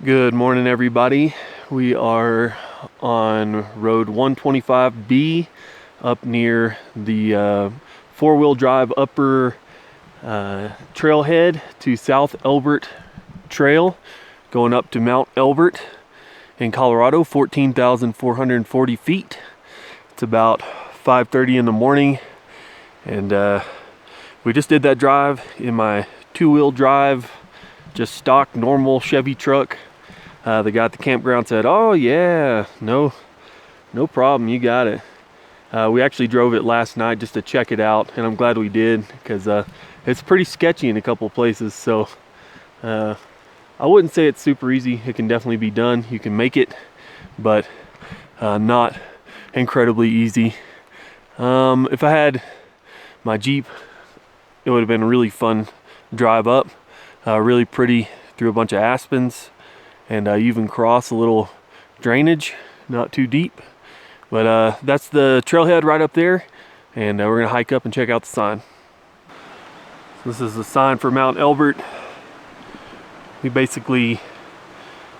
Good morning, everybody. We are on road 125B up near the four-wheel drive upper trailhead to South Elbert Trail, going up to Mt Elbert in Colorado, 14,440 feet. It's about 5:30 in the morning, and we just did that drive in my two-wheel drive, just stock normal Chevy truck. The guy at the campground said, "Oh yeah, no problem, you got it." We actually drove it last night just to check it out, and I'm glad we did, because it's pretty sketchy in a couple places. So I wouldn't say it's super easy. It can definitely be done. You can make it, but not incredibly easy. If I had my Jeep, it would have been a really fun drive up. Really pretty through a bunch of aspens, and you even cross a little drainage, not too deep. But that's the trailhead right up there, and we're gonna hike up and check out the sign. So this is the sign for Mt Elbert. We basically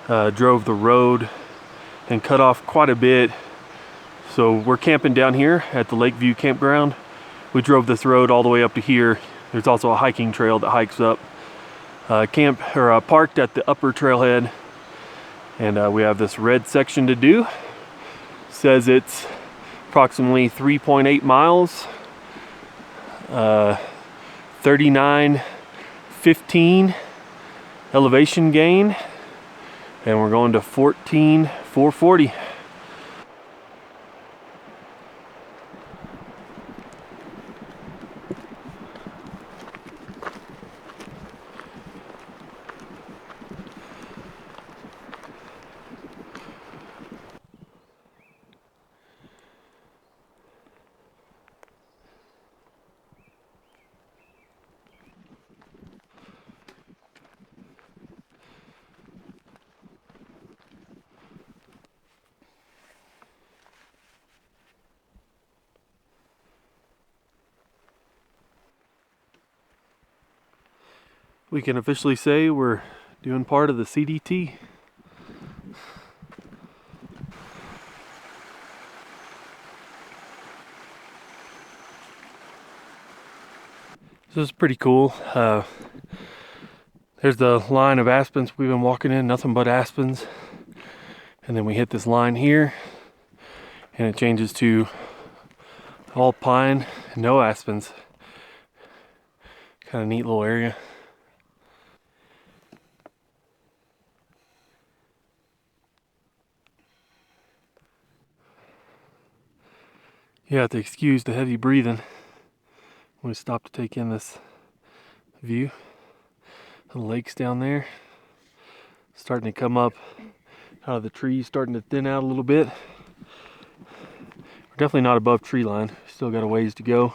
drove the road and cut off quite a bit. So we're camping down here at the Lakeview campground. We drove this road all the way up to here. There's also a hiking trail that hikes up. Parked at the upper trailhead, and we have this red section to do. Says it's approximately 3.8 miles, 39:15 elevation gain, and we're going to 14,440. We can officially say we're doing part of the CDT. This is pretty cool. There's the line of aspens we've been walking in, nothing but aspens. And then we hit this line here, and it changes to all pine, no aspens. Kind of neat little area. You have to excuse the heavy breathing. We stopped to take in this view. The lake's down there, starting to come up out of the trees, starting to thin out a little bit. We're definitely not above tree line. Still got a ways to go.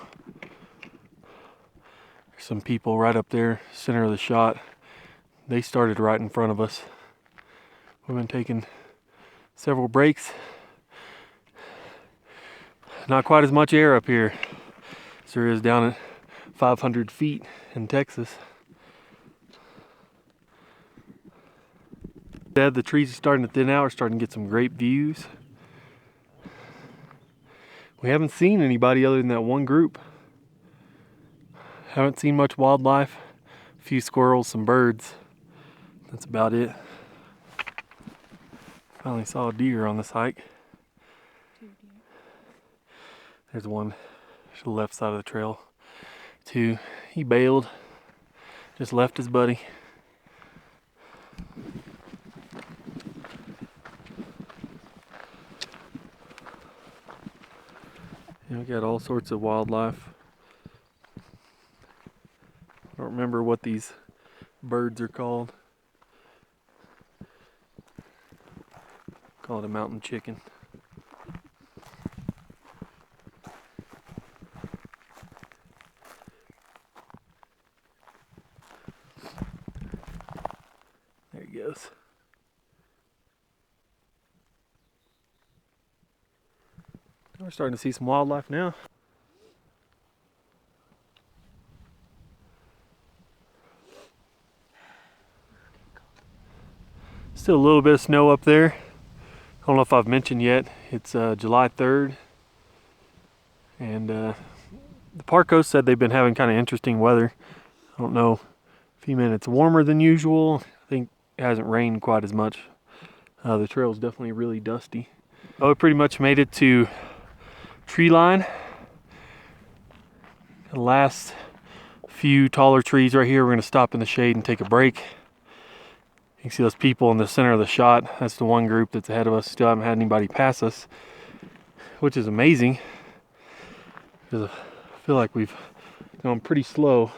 There's some people right up there, center of the shot. They started right in front of us. We've been taking several breaks. Not quite as much air up here as there is down at 500 feet in Texas. The trees are starting to thin out. We're starting to get some great views. We haven't seen anybody other than that one group. Haven't seen much wildlife. A few squirrels, some birds. That's about it. Finally saw a deer on this hike. There's one to the left side of the trail. Two, he bailed. Just left his buddy. And we got all sorts of wildlife. I don't remember what these birds are called. Call it a mountain chicken. There he goes. We're starting to see some wildlife now. Still a little bit of snow up there. I don't know if I've mentioned yet, it's July 3rd. And the park host said they've been having kind of interesting weather. I don't know, a few minutes warmer than usual. I think it hasn't rained quite as much. The trail's definitely really dusty. Oh, we pretty much made it to treeline. The last few taller trees right here. We're gonna stop in the shade and take a break. You can see those people in the center of the shot. That's the one group that's ahead of us. Still haven't had anybody pass us, which is amazing, because I feel like we've gone pretty slow.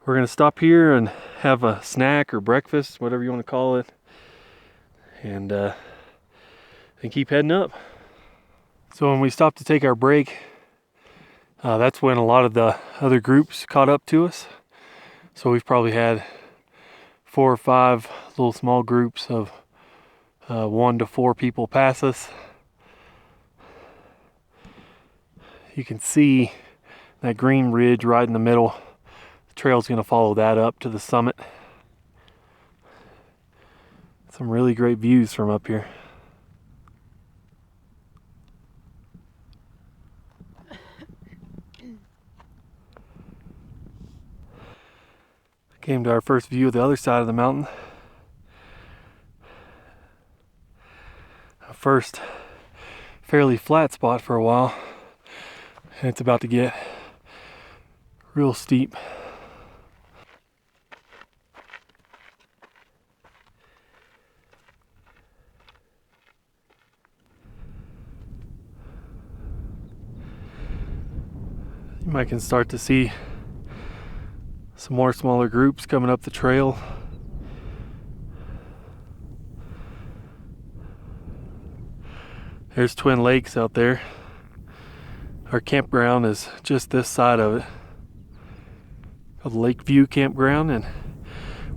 We're gonna stop here and have a snack or breakfast, whatever you want to call it, and keep heading up. So when we stopped to take our break, that's when a lot of the other groups caught up to us. So we've probably had 4 or 5 little small groups of 1 to 4 people pass us. You can see that green ridge right in the middle. The trail's going to follow that up to the summit. Some really great views from up here. Came to our first view of the other side of the mountain. Our first fairly flat spot for a while, and it's about to get real steep. You might can start to see some more smaller groups coming up the trail. There's Twin Lakes out there. Our campground is just this side of it, called Lakeview Campground, and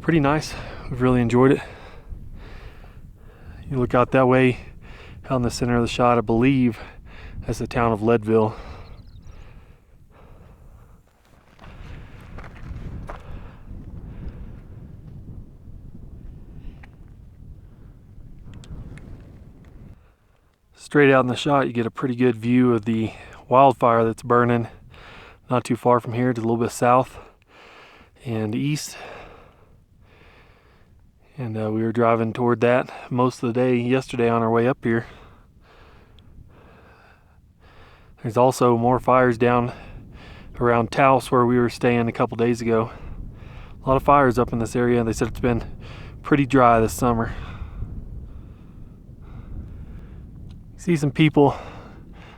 pretty nice. We've really enjoyed it. You look out that way, out in the center of the shot, I believe that's the town of Leadville. Straight out in the shot, you get a pretty good view of the wildfire that's burning not too far from here, just a little bit south and east. And we were driving toward that most of the day yesterday on our way up here. There's also more fires down around Taos where we were staying a couple days ago. A lot of fires up in this area. They said it's been pretty dry this summer. See some people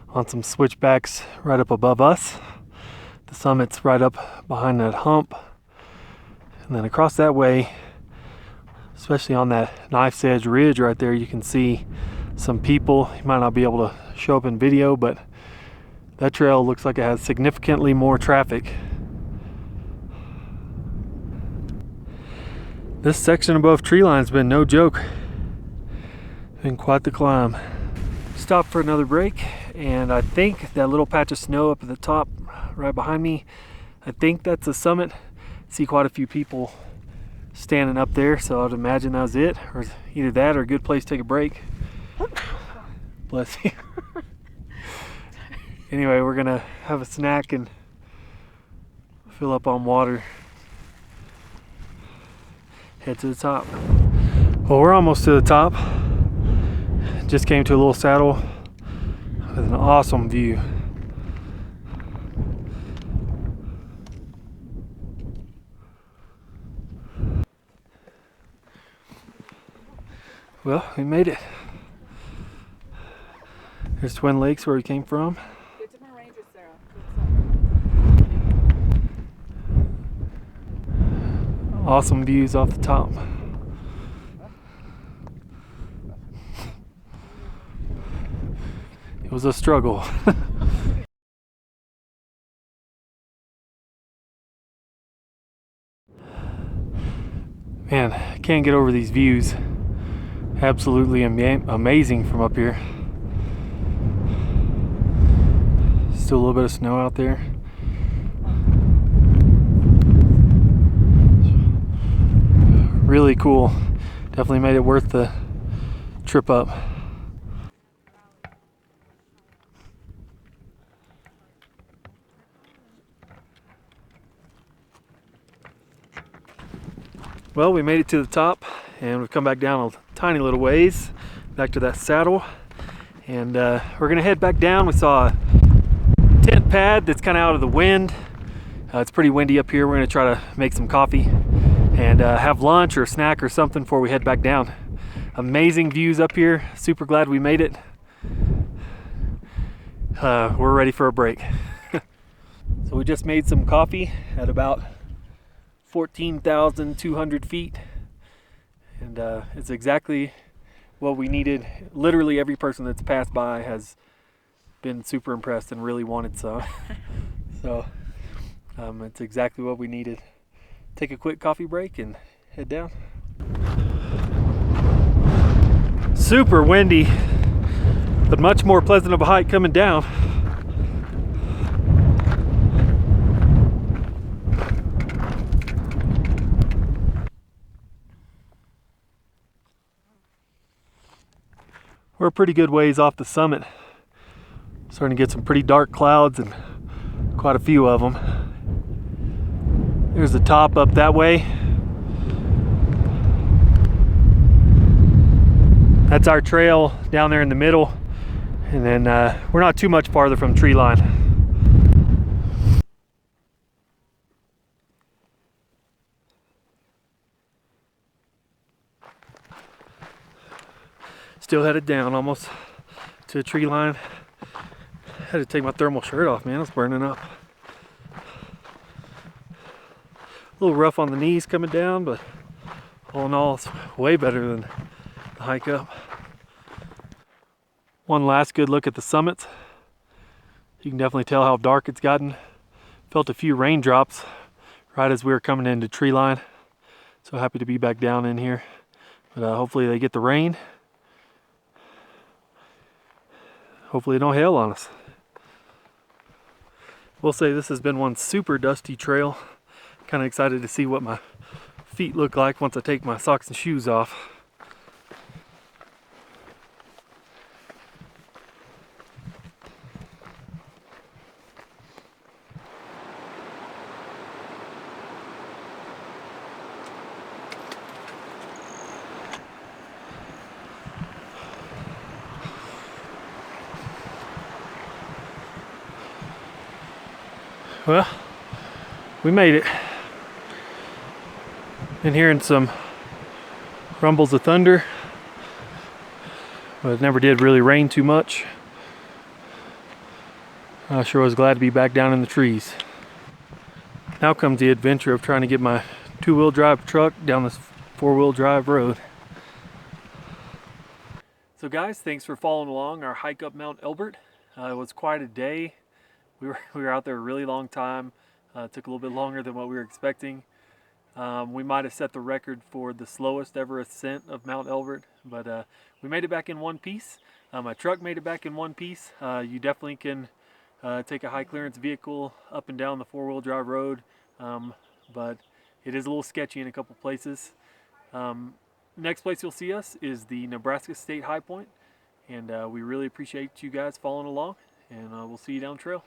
on some switchbacks right up above us. The summit's right up behind that hump. And then across that way, especially on that knife's edge ridge right there, you can see some people. You might not be able to show up in video, but that trail looks like it has significantly more traffic. This section above treeline's been no joke. Been quite the climb. Stopped for another break, and I think that little patch of snow up at the top right behind me, I think that's the summit. See quite a few people standing up there, so I'd imagine that was it, or either that or a good place to take a break. Bless you. Anyway, we're gonna have a snack and fill up on water. Head to the top. Well, we're almost to the top. Just came to a little saddle with an awesome view. Well, we made it. There's Twin Lakes where we came from. Get to my ranger, Sarah. Awesome views off the top. It was a struggle. Man, I can't get over these views. Absolutely amazing from up here. Still a little bit of snow out there. Really cool to Definitely made it worth the trip up. Well, we made it to the top and we've come back down a tiny little ways back to that saddle, and we're gonna head back down. We saw a tent pad that's kind of out of the wind. It's pretty windy up here. We're gonna try to make some coffee and have lunch or a snack or something before we head back down. Amazing views up here. Super glad we made it. We're ready for a break. So we just made some coffee at about 14,200 feet, and it's exactly what we needed. Literally every person that's passed by has been super impressed and really wanted some. So it's exactly what we needed. Take a quick coffee break and head down. Super windy, but much more pleasant of a hike coming down. We're a pretty good ways off the summit. Starting to get some pretty dark clouds and quite a few of them. There's the top up that way. That's our trail down there in the middle. And then we're not too much farther from tree line. Still headed down almost to a tree line. Had to take my thermal shirt off, man. It's burning up. A little rough on the knees coming down, but all in all, it's way better than the hike up. One last good look at the summits. You can definitely tell how dark it's gotten. Felt a few raindrops right as we were coming into tree line. So happy to be back down in here. But hopefully they get the rain. Hopefully it don't hail on us. We'll say this has been one super dusty trail. Kind of excited to see what my feet look like once I take my socks and shoes off. Well, we made it. Been hearing some rumbles of thunder, but it never did really rain too much. I sure was glad to be back down in the trees. Now comes the adventure of trying to get my two-wheel drive truck down this four-wheel drive road. So guys, thanks for following along our hike up Mount Elbert. It was quite a day. We were out there a really long time. It took a little bit longer than what we were expecting. We might have set the record for the slowest ever ascent of Mount Elbert, but we made it back in one piece. My truck made it back in one piece. You definitely can take a high clearance vehicle up and down the four-wheel drive road, but it is a little sketchy in a couple places. Next place you'll see us is the Nebraska State Highpoint, and we really appreciate you guys following along, and we'll see you down trail.